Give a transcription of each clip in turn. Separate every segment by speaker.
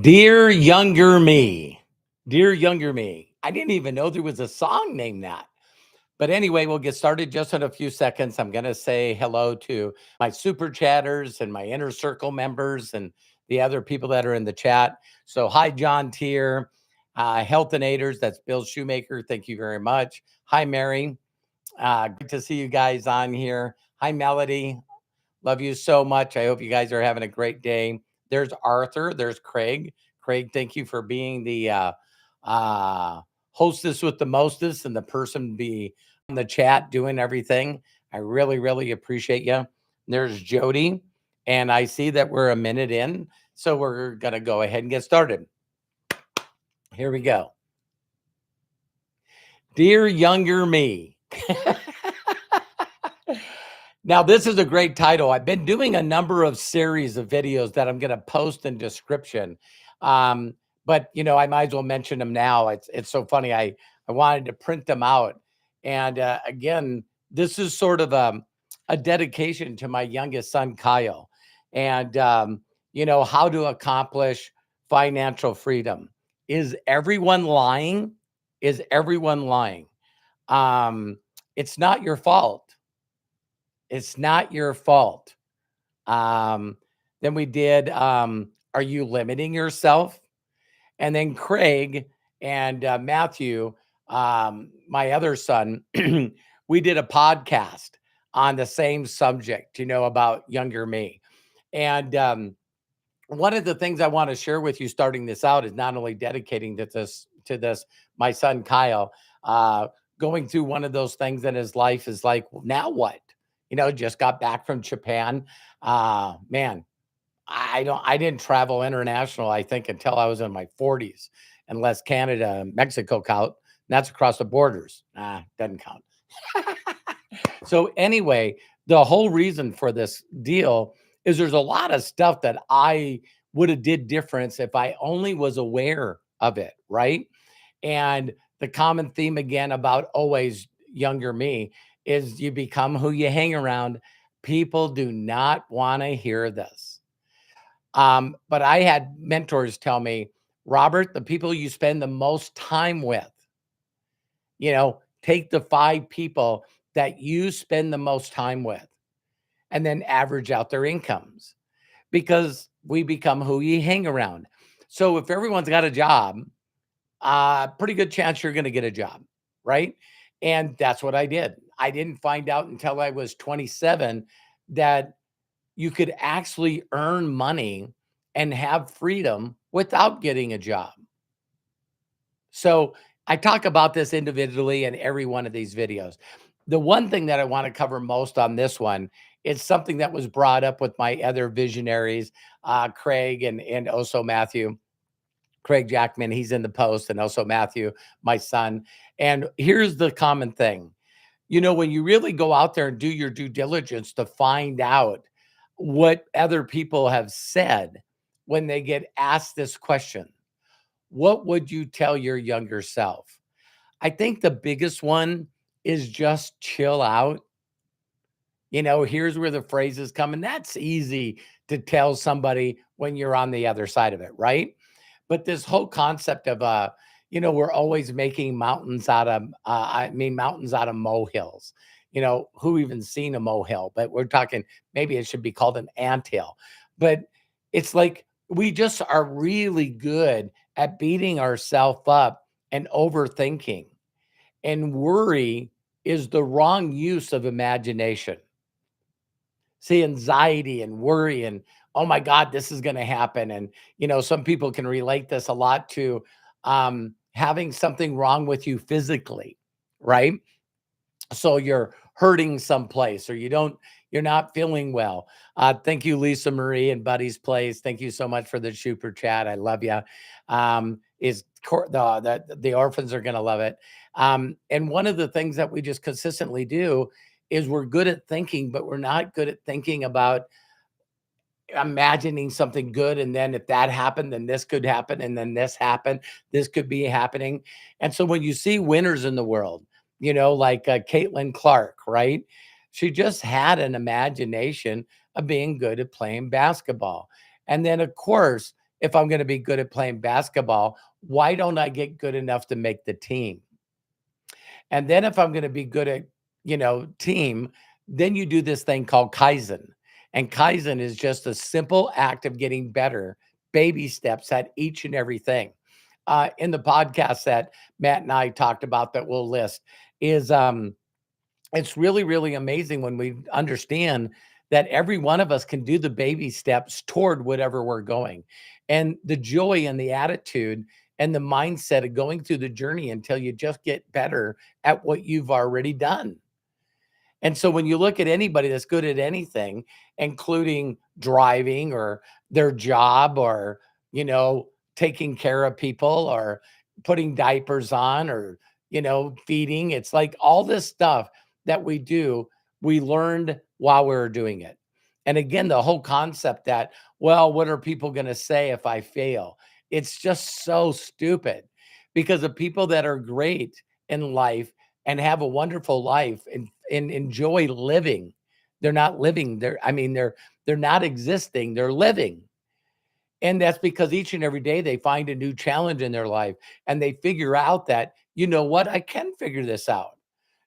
Speaker 1: Dear younger me, dear younger me. I didn't even know there was a song named that. But anyway, we'll get started just in a few seconds. I'm going to say hello to my super chatters and my inner circle members and the other people that are in the chat. So, hi, John Tier, Healthinators. That's Bill Shoemaker. Thank you very much. Hi, Mary. Good to see you guys on here. Hi, Melody. Love you so much. I hope you guys are having a great day. There's Arthur. There's Craig. Craig, thank you for being the uh, hostess with the mostest and the person be in the chat doing everything. I really, really appreciate you. There's Jody. And I see that we're a minute in. So we're going to go ahead and get started. Here we go. Dear younger me. Now, this is a great title. I've been doing a number of series of videos that I'm going to post in description. But I might as well mention them now. It's so funny. I wanted to print them out. And again, this is sort of a dedication to my youngest son, Kyle. And how to accomplish financial freedom. Is everyone lying? Is everyone lying? It's not your fault. It's not your fault. Then we did, are you limiting yourself? And then Craig and Matthew, my other son, we did a podcast on the same subject, about younger me. And one of the things I want to share with you starting this out is not only dedicating to this, my son Kyle, going through one of those things in his life is like, well, now what? Just got back from Japan. Man, I didn't travel international, I think, until I was in my 40s, unless Canada and Mexico count. That's across the borders. Doesn't count. So anyway, the whole reason for this deal is there's a lot of stuff that I would have did different if I only was aware of it, right? And the common theme again about always younger me is you become who you hang around. People do not want to hear this. But I had mentors tell me, Robert, the people you spend the most time with, take the 5 people that you spend the most time with and then average out their incomes because we become who you hang around. So if everyone's got a job, pretty good chance you're going to get a job, right? And that's what I did. I didn't find out until I was 27 that you could actually earn money and have freedom without getting a job. So I talk about this individually in every one of these videos. The one thing that I want to cover most on this one is something that was brought up with my other visionaries, Craig and also Matthew. Craig Jackman, he's in the post, and also Matthew, my son. And here's the common thing. When you really go out there and do your due diligence to find out what other people have said when they get asked this question, what would you tell your younger self? I think the biggest one is just chill out. Here's where the phrases come, and that's easy to tell somebody when you're on the other side of it, right? But this whole concept of we're always making mountains out of mountains out of molehills. Who even seen a molehill? But we're talking maybe it should be called an anthill. But it's like we just are really good at beating ourselves up and overthinking. And worry is the wrong use of imagination. See, anxiety and worry and, oh my God, this is going to happen. And, some people can relate this a lot to having something wrong with you physically, right? So you're hurting someplace or you're not feeling well. Thank you, Lisa Marie and Buddy's Place. Thank you so much for the super chat. I love you. The orphans are going to love it. And one of the things that we just consistently do is we're good at thinking, but we're not good at thinking about imagining something good. And then if that happened, then this could happen. And then this happened, this could be happening. And so when you see winners in the world, like Caitlin Clark, right? She just had an imagination of being good at playing basketball. And then, of course, if I'm going to be good at playing basketball, why don't I get good enough to make the team? And then if I'm going to be good at, team, then you do this thing called Kaizen. And Kaizen is just a simple act of getting better, baby steps at each and everything. In the podcast that Matt and I talked about that we'll list is it's really, really amazing when we understand that every one of us can do the baby steps toward whatever we're going. And the joy and the attitude and the mindset of going through the journey until you just get better at what you've already done. And so when you look at anybody that's good at anything, including driving or their job or, taking care of people or putting diapers on or, feeding, it's like all this stuff that we do, we learned while we were doing it. And again, the whole concept that, well, what are people going to say if I fail? It's just so stupid because the people that are great in life and have a wonderful life and enjoy living. They're not living. They're not existing. They're living. And that's because each and every day they find a new challenge in their life and they figure out that, you know what, I can figure this out.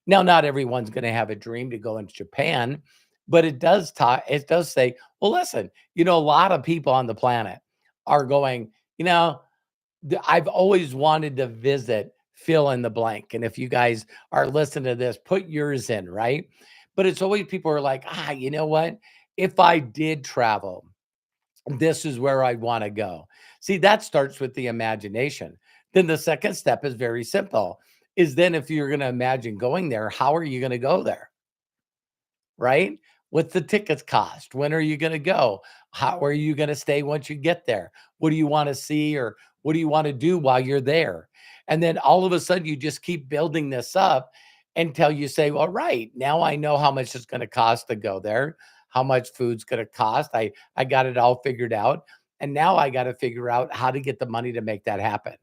Speaker 1: Now, not everyone's going to have a dream to go into Japan, but it does say, well, listen, a lot of people on the planet are going, I've always wanted to visit fill in the blank. And if you guys are listening to this, put yours in, right? But it's always people are like, you know what? If I did travel, this is where I want to go. See, that starts with the imagination. Then the second step is very simple. Is then if you're going to imagine going there, how are you going to go there? Right? What's the tickets cost? When are you going to go? How are you going to stay once you get there? What do you want to see or what do you want to do while you're there? And then all of a sudden you just keep building this up until you say, well, right, now I know how much it's going to cost to go there, how much food's going to cost. I got it all figured out. And now I got to figure out how to get the money to make that happen.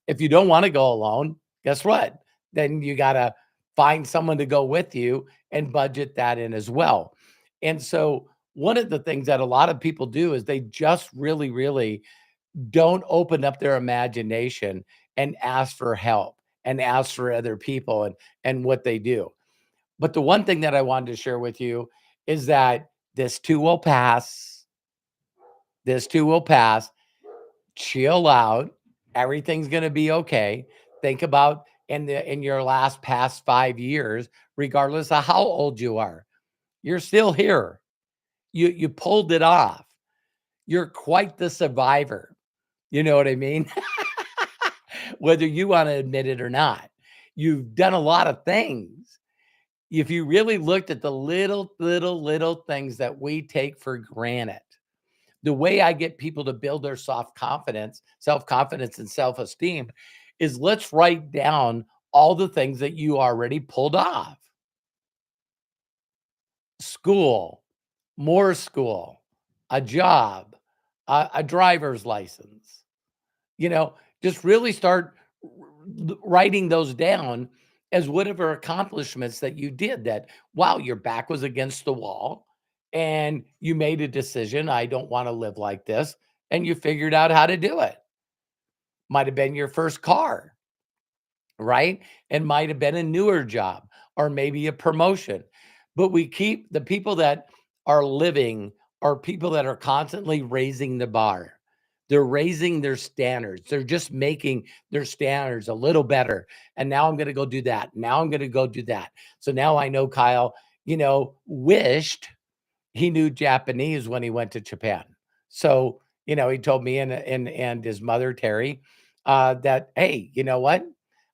Speaker 1: If you don't want to go alone, guess what? Then you got to find someone to go with you and budget that in as well. And so one of the things that a lot of people do is they just really, really don't open up their imagination and ask for help and ask for other people and what they do. But the one thing that I wanted to share with you is that this too will pass. This too will pass. Chill out. Everything's going to be okay. Think about in your last past 5 years, regardless of how old you are, you're still here. You pulled it off. You're quite the survivor. You know what I mean? Whether you want to admit it or not, you've done a lot of things. If you really looked at the little, little, little things that we take for granted, the way I get people to build their self-confidence and self-esteem is let's write down all the things that you already pulled off. School, more school, a job, a driver's license. Just really start writing those down as whatever accomplishments that you did that, wow, your back was against the wall and you made a decision. I don't want to live like this. And you figured out how to do it. Might have been your first car, right? And might have been a newer job or maybe a promotion. But we keep the people that are living are people that are constantly raising the bar. They're raising their standards. They're just making their standards a little better. And now I'm going to go do that. Now I'm going to go do that. So now I know Kyle, wished he knew Japanese when he went to Japan. So, he told me and his mother, Terry, that, hey, you know what?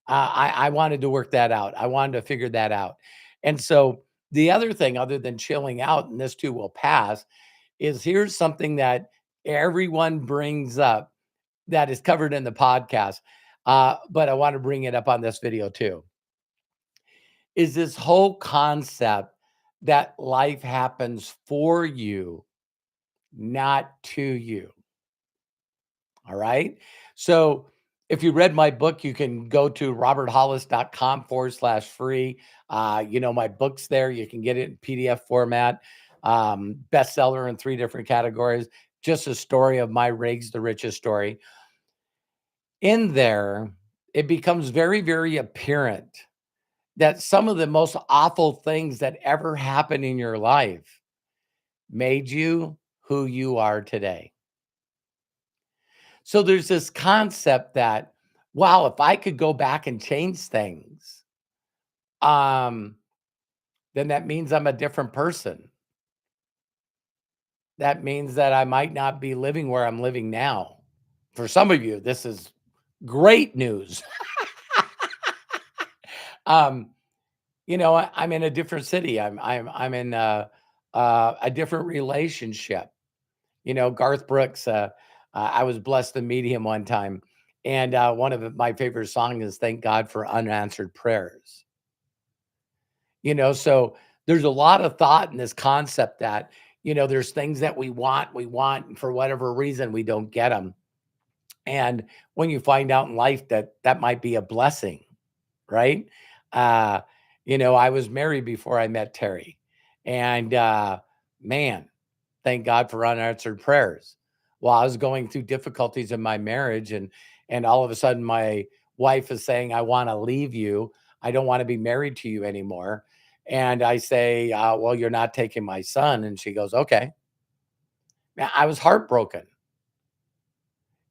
Speaker 1: I wanted to work that out. I wanted to figure that out. And so the other thing, other than chilling out, and this too will pass, is here's something that everyone brings up that is covered in the podcast. But I want to bring it up on this video too. Is this whole concept that life happens for you, not to you. All right. So if you read my book, you can go to roberthollis.com/free. My book's there. You can get it in PDF format, bestseller in 3 different categories. just a story of my rigs, the richest story. In there, it becomes very, very apparent that some of the most awful things that ever happened in your life made you who you are today. So there's this concept that, wow, if I could go back and change things, um, then that means I'm a different person. That means that I might not be living where I'm living now. For some of you, this is great news. um, I'm in a different city. I'm in a different relationship. Garth Brooks. I was blessed to meet him one time, and one of my favorite songs is "Thank God for Unanswered Prayers." So there's a lot of thought in this concept that there's things that we want, and for whatever reason we don't get them, and when you find out in life that that might be a blessing, right? Uh, I was married before I met Terry, and man, thank God for unanswered prayers. Well, I was going through difficulties in my marriage, and all of a sudden my wife is saying, "I want to leave you. I don't want to be married to you anymore." And I say, "Well, you're not taking my son." And she goes, "Okay." Now, I was heartbroken,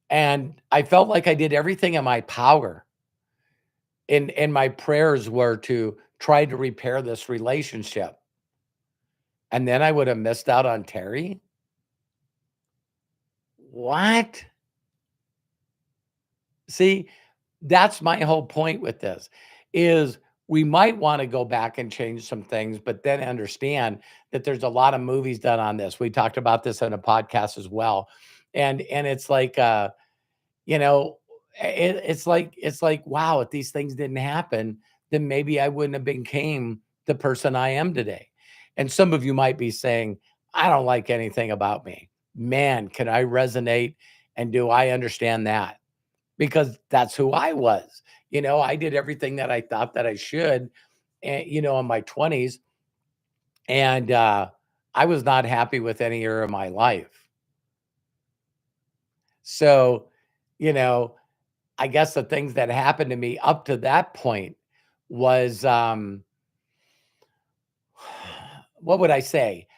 Speaker 1: and I felt like I did everything in my power, and my prayers were to try to repair this relationship. And then I would have missed out on Terry? What? See, that's my whole point with this is we might want to go back and change some things, but then understand that there's a lot of movies done on this. We talked about this in a podcast as well. And it's like you know, it's like, wow, if these things didn't happen, then maybe I wouldn't have became the person I am today. And some of you might be saying, I don't like anything about me. Man, can I resonate? And do I understand that? Because that's who I was. I did everything that I thought that I should, in my 20s. And I was not happy with any area of my life. So, you know, I guess the things that happened to me up to that point was, what would I say?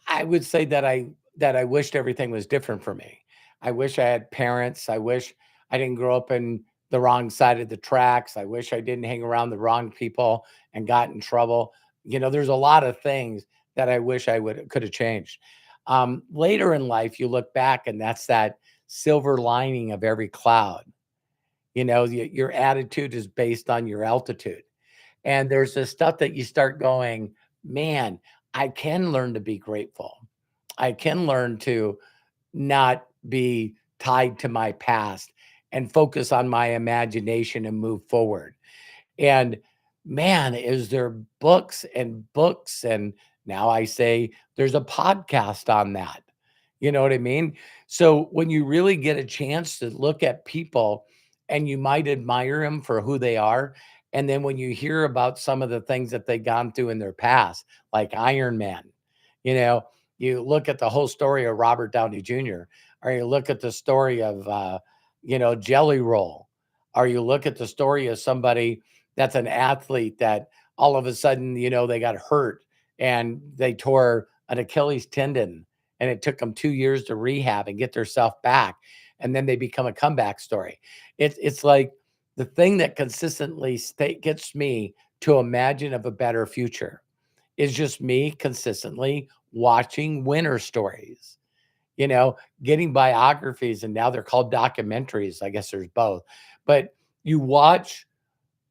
Speaker 1: I would say that I wished everything was different for me. I wish I had parents. I wish I didn't grow up in the wrong side of the tracks. I wish I didn't hang around the wrong people and got in trouble. There's a lot of things that I wish I would could have changed. Later in life, you look back and that's that silver lining of every cloud. Your attitude is based on your altitude. And there's this stuff that you start going, man, I can learn to be grateful. I can learn to not be tied to my past and focus on my imagination and move forward. And man, is there books and books. And now I say there's a podcast on that. You know what I mean? So when you really get a chance to look at people and you might admire them for who they are. And then when you hear about some of the things that they've gone through in their past, like Iron Man, you know, you look at the whole story of Robert Downey Jr., or you look at the story of, Jelly Roll, or you look at the story of somebody that's an athlete that all of a sudden, they got hurt and they tore an Achilles tendon and it took them 2 years to rehab and get their self back. And then they become a comeback story. It's like the thing that consistently gets me to imagine of a better future is just me consistently watching winter stories, getting biographies, and now they're called documentaries. I guess there's both. But you watch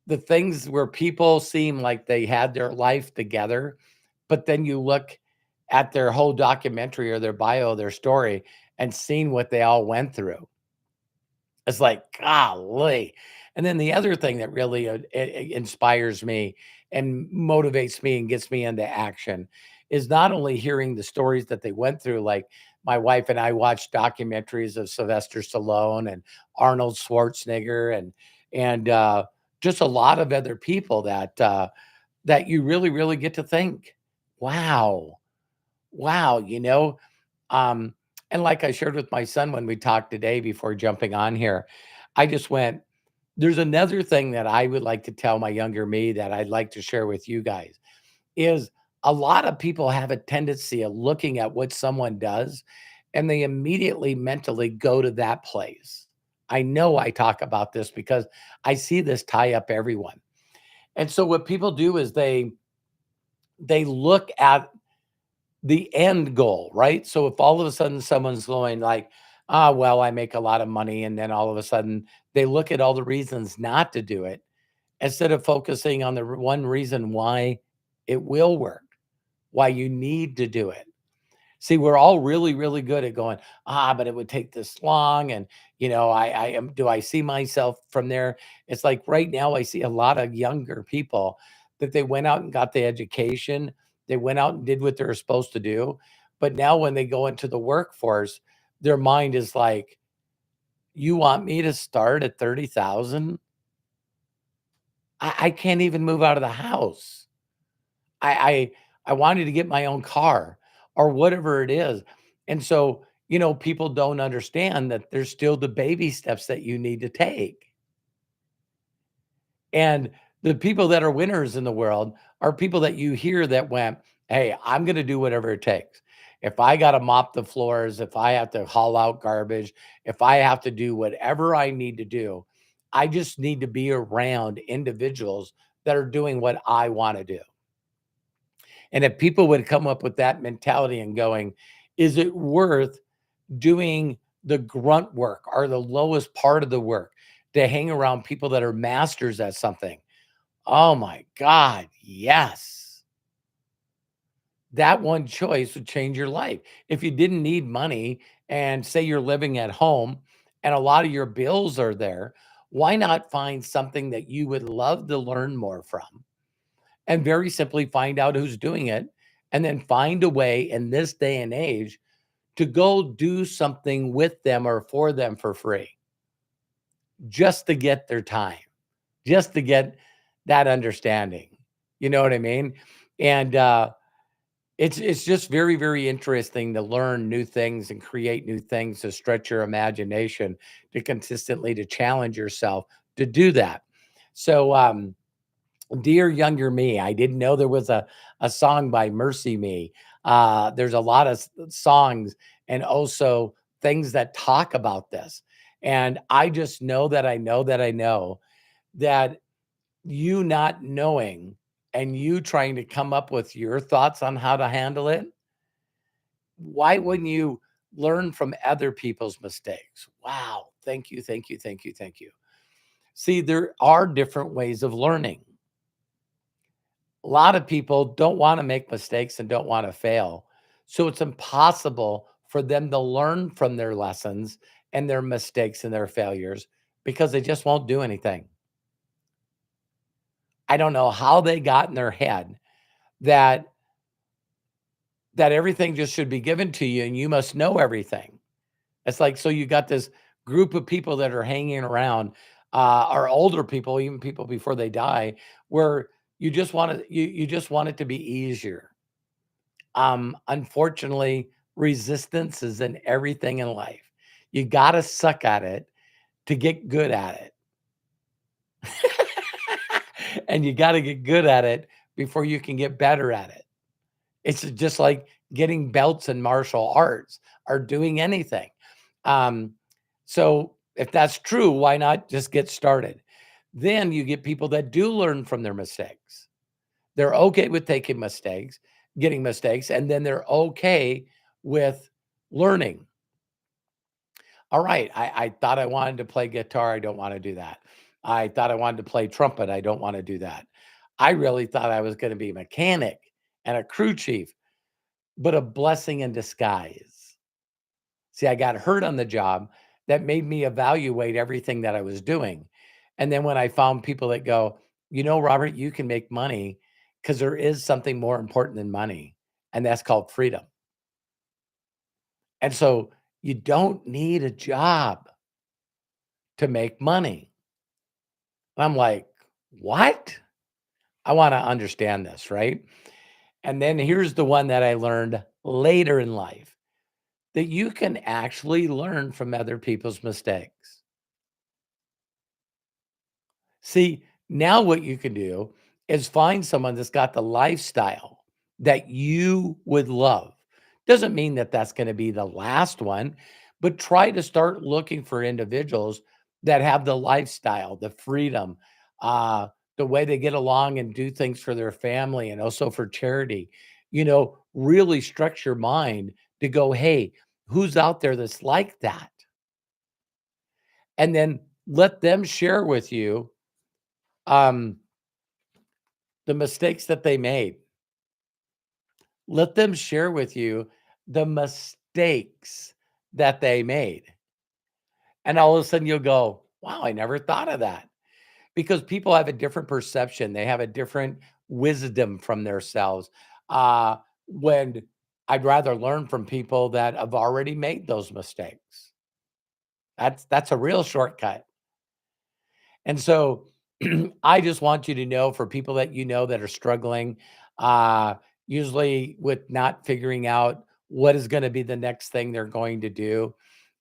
Speaker 1: the things where people seem like they had their life together, but then you look at their whole documentary or their bio, their story, and seeing what they all went through. It's like, golly. And then the other thing that really inspires me and motivates me and gets me into action is not only hearing the stories that they went through, like my wife and I watched documentaries of Sylvester Stallone and Arnold Schwarzenegger and just a lot of other people that you really, really get to think, wow, wow, um, And like I shared with my son when we talked today before jumping on here, I just went, there's another thing that I would like to tell my younger me that I'd like to share with you guys is a lot of people have a tendency of looking at what someone does and they immediately mentally go to that place. I know I talk about this because I see this tie up everyone. And so what people do is they look at the end goal, right? So if all of a sudden someone's going like, ah, well, I make a lot of money, and then all of a sudden they look at all the reasons not to do it instead of focusing on the one reason why it will work, why you need to do it. See, we're all really, really good at going, ah, but it would take this long. And, I am, do I see myself from there? It's like right now, I see a lot of younger people that they went out and got the education. They went out and did what they're supposed to do. But now when they go into the workforce, their mind is like, you want me to start at 30,000? I can't even move out of the house. I I wanted to get my own car or whatever it is. And so, people don't understand that there's still the baby steps that you need to take. And the people that are winners in the world are people that you hear that went, "Hey, I'm going to do whatever it takes. If I got to mop the floors, if I have to haul out garbage, if I have to do whatever I need to do, I just need to be around individuals that are doing what I want to do." And if people would come up with that mentality and going, is it worth doing the grunt work or the lowest part of the work to hang around people that are masters at something? Oh my God, yes. That one choice would change your life. If you didn't need money and say you're living at home and a lot of your bills are there, why not find something that you would love to learn more from? And very simply find out who's doing it and then find a way in this day and age to go do something with them or for them for free just to get their time, just to get that understanding. You know what I mean? And it's just very, very interesting to learn new things and create new things to stretch your imagination, to consistently to challenge yourself to do that. So Dear Younger Me, I didn't know there was a song by Mercy Me. There's a lot of songs and also things that talk about this. And I just know that I know that I know that you not knowing and you trying to come up with your thoughts on how to handle it, why wouldn't you learn from other people's mistakes? Wow. Thank you. Thank you. Thank you. Thank you. See, there are different ways of learning. A lot of people don't want to make mistakes and don't want to fail. So it's impossible for them to learn from their lessons and their mistakes and their failures because they just won't do anything. I don't know how they got in their head that everything just should be given to you and you must know everything. It's like, so you got this group of people that are hanging around, or older people, even people before they die, where you just want it to be easier. Unfortunately, resistance is in everything in life. You got to suck at it to get good at it. And you got to get good at it before you can get better at it. It's just like getting belts in martial arts or doing anything. Um, so if that's true, why not just get started? Then you get people that do learn from their mistakes. They're okay with taking mistakes, getting mistakes, and then they're okay with learning. All right, I thought I wanted to play guitar. I don't want to do that. I thought I wanted to play trumpet. I don't want to do that. I really thought I was going to be a mechanic and a crew chief, but a blessing in disguise. See, I got hurt on the job that made me evaluate everything that I was doing. And then when I found people that go, Robert, you can make money because there is something more important than money, and that's called freedom. And so you don't need a job to make money. And I'm like, what? I want to understand this, right? And then here's the one that I learned later in life. that you can actually learn from other people's mistakes. See, now what you can do is find someone that's got the lifestyle that you would love. Doesn't mean that that's going to be the last one, but try to start looking for individuals that have the lifestyle, the freedom, the way they get along and do things for their family and also for charity. Really stretch your mind to go, hey, who's out there that's like that? And then let them share with you um, the mistakes that they made. Let them share with you the mistakes that they made. And all of a sudden you'll go, wow, I never thought of that. Because people have a different perception. They have a different wisdom from themselves. When I'd rather learn from people that have already made those mistakes. That's a real shortcut. And so I just want you to know, for people that that are struggling, uh, usually with not figuring out what is going to be the next thing they're going to do,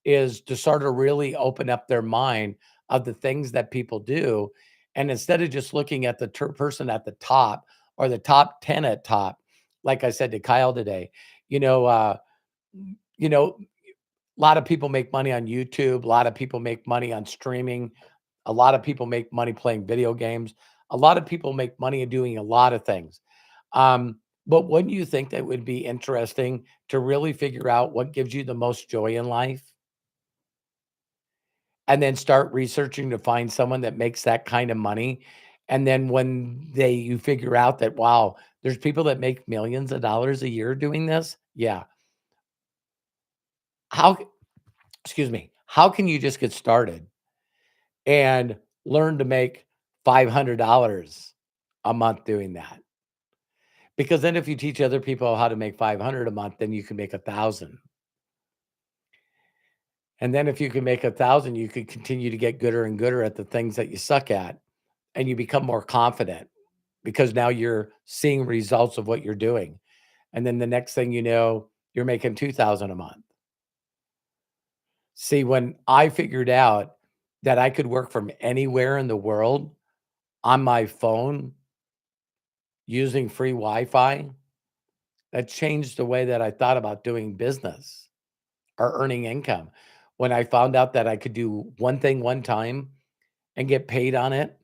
Speaker 1: is to sort of really open up their mind of the things that people do. And instead of just looking at the person at the top or the top 10 at top, like I said to Kyle today, you know, uh, you know, a lot of people make money on YouTube. A lot of people make money on streaming. A lot of people make money playing video games. A lot of people make money doing a lot of things. But wouldn't you think that would be interesting to really figure out what gives you the most joy in life and then start researching to find someone that makes that kind of money? And then when you figure out that, wow, there's people that make millions of dollars a year doing this. Yeah. How, excuse me, how can you just get started and learn to make $500 a month doing that? Because then if you teach other people how to make 500 a month, then you can make 1,000. And then if you can make 1,000, you could continue to get gooder and gooder at the things that you suck at, and you become more confident because now you're seeing results of what you're doing. And then the next thing you know, you're making 2,000 a month. See, when I figured out that I could work from anywhere in the world on my phone using free Wi-Fi, that changed the way that I thought about doing business or earning income. When I found out that I could do one thing one time and get paid on it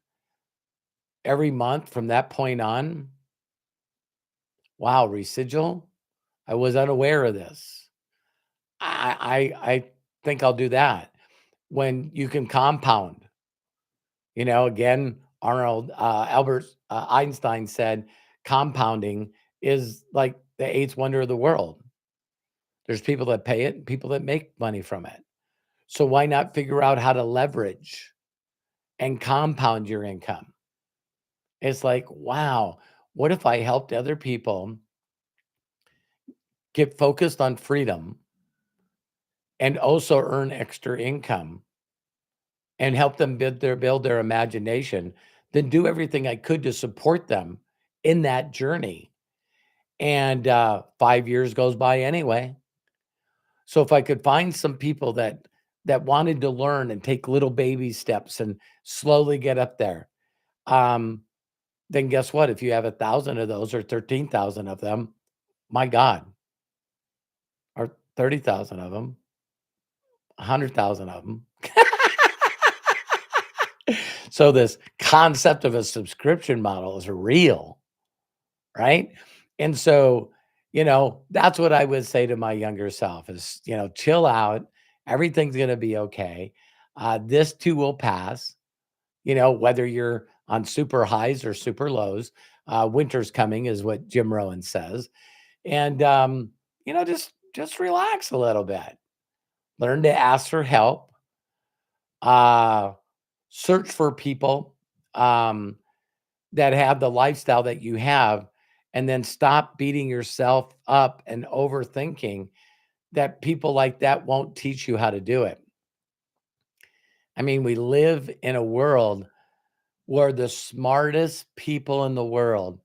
Speaker 1: every month from that point on, wow, residual. I was unaware of this. I think I'll do that. When you can compound, again, Albert Einstein said compounding is like the eighth wonder of the world. There's people that pay it and people that make money from it. So why not figure out how to leverage and compound your income? It's like, wow, what if I helped other people get focused on freedom and also earn extra income and help them build their imagination, then do everything I could to support them in that journey. And 5 years goes by anyway. So if I could find some people that wanted to learn and take little baby steps and slowly get up there, um, then guess what? If you have 1,000 of those or 13,000 of them, my God, or 30,000 of them, 100,000 of them. So this concept of a subscription model is real, right? And so, that's what I would say to my younger self is, chill out. Everything's going to be okay. This too will pass, whether you're on super highs or super lows. Winter's coming is what Jim Rohn says. And, just relax a little bit. Learn to ask for help. Uh, Search for people um, that have the lifestyle that you have, and then stop beating yourself up and overthinking that people like that won't teach you how to do it. I mean, we live in a world where the smartest people in the world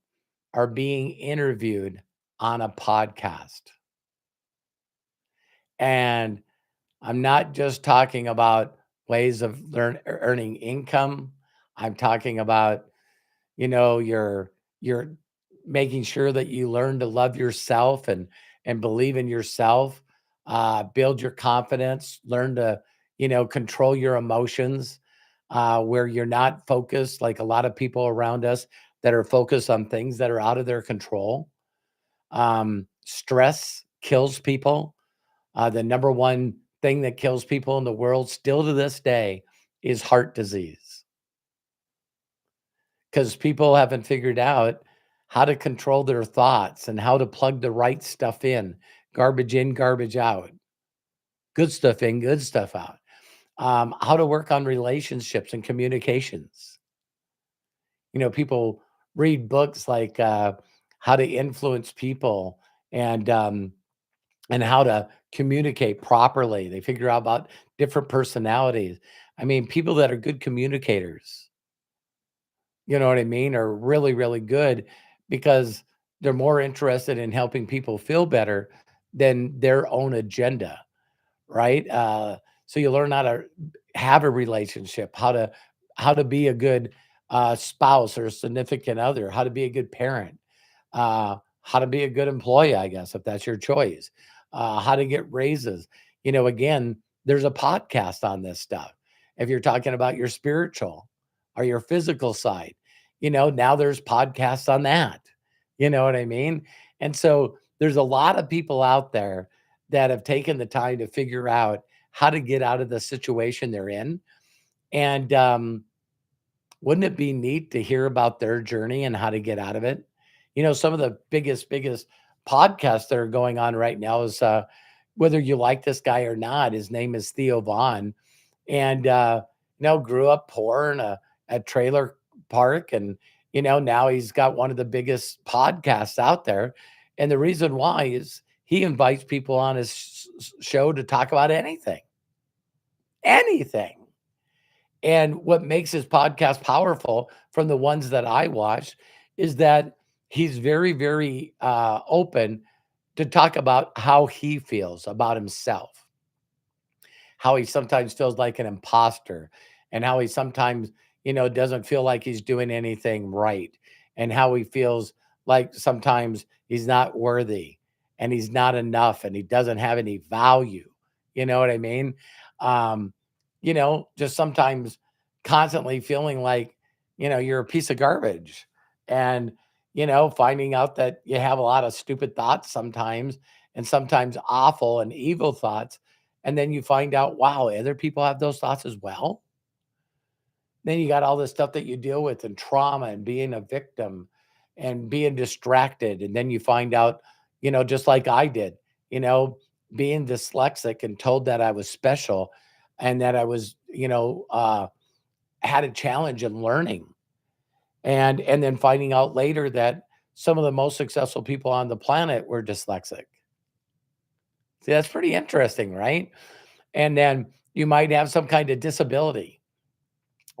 Speaker 1: are being interviewed on a podcast. And I'm not just talking about ways of earning income. I'm talking about, you're making sure that you learn to love yourself and believe in yourself, build your confidence, learn to, control your emotions, where you're not focused like a lot of people around us that are focused on things that are out of their control. Stress kills people. The number one thing that kills people in the world still to this day is heart disease, because people haven't figured out how to control their thoughts and how to plug the right stuff in, garbage out, good stuff in, good stuff out. How to work on relationships and communications. People read books like How to Influence People and and how to communicate properly. They figure out about different personalities. I mean, people that are good communicators, you know what I mean, are really, really good because they're more interested in helping people feel better than their own agenda, right? So you learn how to have a relationship, how to be a good spouse or significant other, how to be a good parent, how to be a good employee, I guess, if that's your choice, how to get raises. Again, there's a podcast on this stuff. If you're talking about your spiritual or your physical side, now there's podcasts on that. You know what I mean? And so there's a lot of people out there that have taken the time to figure out how to get out of the situation they're in. And wouldn't it be neat to hear about their journey and how to get out of it? Some of the biggest podcasts that are going on right now is whether you like this guy or not, his name is Theo Vaughn. And grew up poor in a trailer park. And now he's got one of the biggest podcasts out there. And the reason why is he invites people on his show to talk about anything. And what makes his podcast powerful from the ones that I watched is that he's very, very open to talk about how he feels about himself, how he sometimes feels like an imposter, and how he sometimes, doesn't feel like he's doing anything right, and how he feels like sometimes he's not worthy and he's not enough and he doesn't have any value. You know what I mean? Um, just sometimes constantly feeling like, you're a piece of garbage, and, finding out that you have a lot of stupid thoughts sometimes, and sometimes awful and evil thoughts, and then you find out, wow, other people have those thoughts as well. Then you got all this stuff that you deal with and trauma and being a victim and being distracted. And then you find out, just like I did, you know, being dyslexic and told that I was special and that I was, had a challenge in learning. And then finding out later that some of the most successful people on the planet were dyslexic. See, that's pretty interesting, right? And then you might have some kind of disability.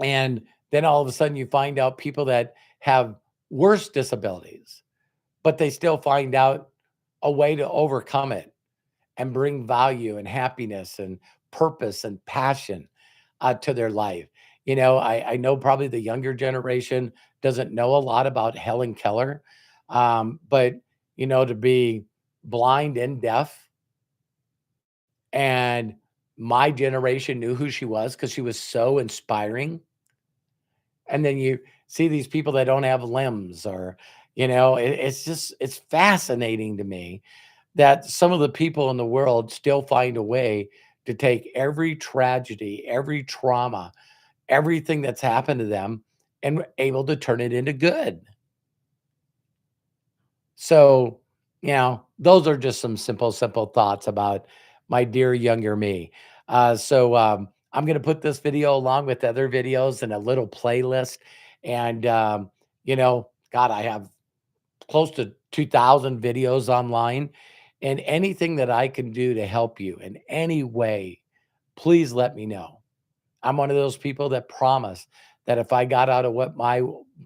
Speaker 1: And then all of a sudden you find out people that have worse disabilities, but they still find out a way to overcome it and bring value and happiness and purpose and passion to their life. I know probably the younger generation doesn't know a lot about Helen Keller, but, to be blind and deaf, and my generation knew who she was because she was so inspiring. And then you see these people that don't have limbs, or, it's just, it's fascinating to me that some of the people in the world still find a way to take every tragedy, every trauma, everything that's happened to them and able to turn it into good. So, those are just some simple thoughts about my dear younger me. I'm going to put this video along with other videos in a little playlist. And, God, I have close to 2,000 videos online, and anything that I can do to help you in any way, please let me know. I'm one of those people that promise that if I got out of what my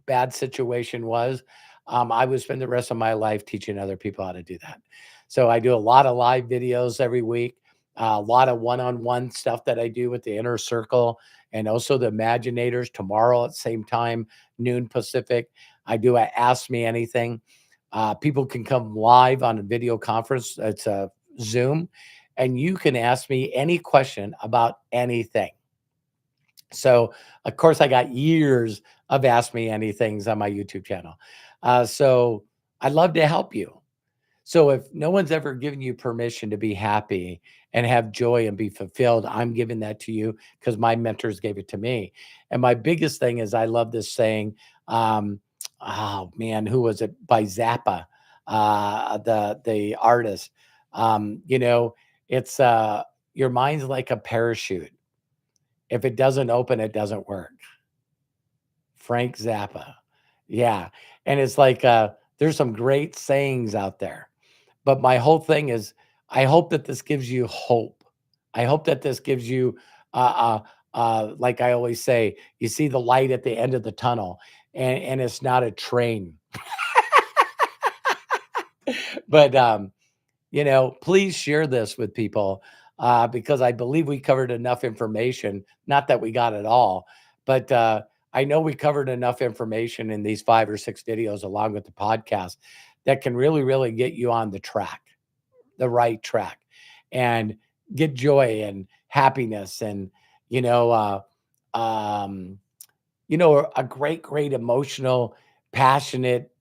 Speaker 1: bad situation was, I would spend the rest of my life teaching other people how to do that. So I do a lot of live videos every week. A lot of one-on-one stuff that I do with the inner circle and also the Imaginators tomorrow at the same time, noon Pacific. I do a Ask Me Anything. People can come live on a video conference. It's a Zoom, and you can ask me any question about anything. So, of course, I got years of Ask Me Anythings on my YouTube channel. So I'd love to help you. So if no one's ever given you permission to be happy and have joy and be fulfilled, I'm giving that to you because my mentors gave it to me. And my biggest thing is I love this saying. Um, oh man, who was it? By Zappa, the artist. You know, it's your mind's like a parachute. If it doesn't open, it doesn't work. Frank Zappa. Yeah. And it's like there's some great sayings out there. But my whole thing is, I hope that this gives you hope. I hope that this gives you, like I always say, you see the light at the end of the tunnel, and it's not a train. But please share this with people because I believe we covered enough information. Not that we got it all, but I know we covered enough information in these 5 or 6 videos, along with the podcast, that can really, really get you on the right track, and get joy and happiness and, you know, um, a great, great emotional, passionate,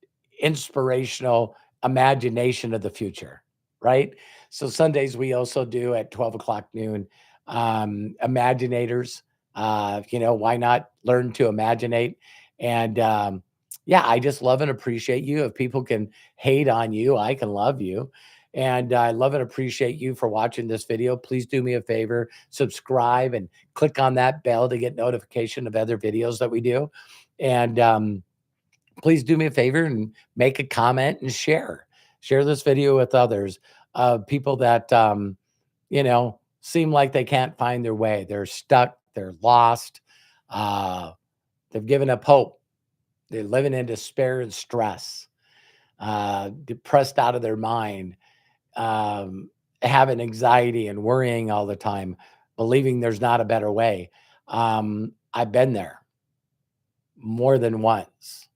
Speaker 1: inspirational imagination of the future, right? So Sundays we also do at 12 o'clock noon, Imaginators. Why not learn to imaginate? And yeah, I just love and appreciate you. If people can hate on you, I can love you. And I love and appreciate you for watching this video. Please do me a favor, subscribe and click on that bell to get notification of other videos that we do. And please do me a favor and make a comment and share this video with others, people that seem like they can't find their way. They're stuck, they're lost, uh, they've given up hope, they're living in despair and stress, depressed out of their mind, um, having anxiety and worrying all the time, believing there's not a better way. I've been there more than once.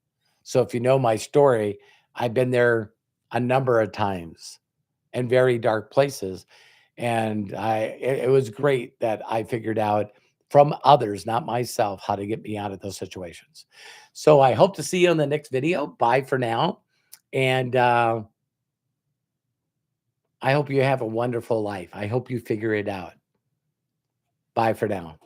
Speaker 1: So if you know my story, I've been there a number of times in very dark places. And it was great that I figured out from others, not myself, how to get me out of those situations. So I hope to see you in the next video. Bye for now. And I hope you have a wonderful life. I hope you figure it out. Bye for now.